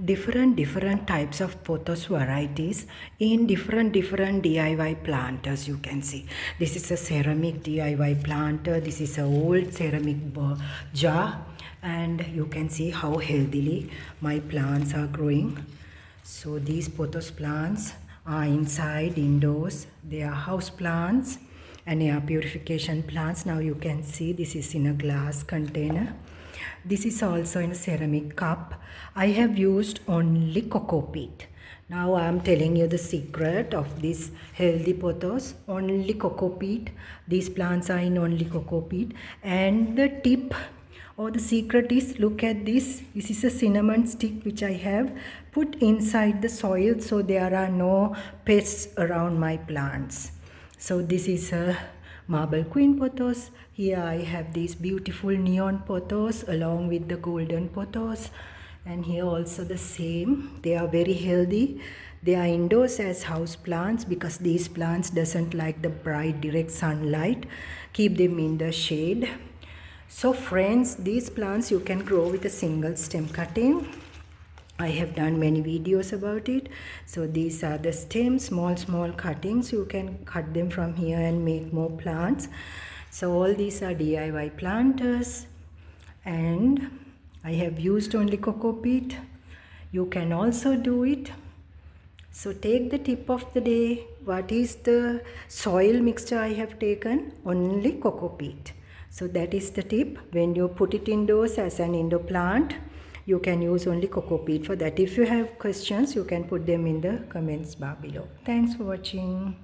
different types of pothos varieties in different DIY planters. You can see this is a ceramic DIY planter. This is a old ceramic jar, and you can see how healthily my plants are growing. So these pothos plants are inside, indoors. They are house plants and air purification plants. Now you can see this is in a glass container. This is also in a ceramic cup. I have used only cocoa peat. Now I am telling you the secret of this healthy pothos. Only cocoa peat. These plants are in only cocoa peat. And the tip or the secret is, look at this. This is a cinnamon stick which I have put inside the soil so there are no pests around my plants. So this is a marble queen pothos. Here I have these beautiful neon pothos along with the golden pothos, and here also the same. They are very healthy. They are indoors as house plants because these plants doesn't like the bright direct sunlight. Keep them in the shade. So friends, these plants you can grow with a single stem cutting. I have done many videos about it. So these are the stems, small cuttings. You can cut them from here and make more plants. So all these are DIY planters, and I have used only cocoa peat. You can also do it. So take the tip of the day. What is the soil mixture I have taken? Only cocoa peat. So that is the tip. When you put it indoors as an indoor plant, you can use only cocoa peat for that. If you have questions, you can put them in the comments bar below. Thanks for watching.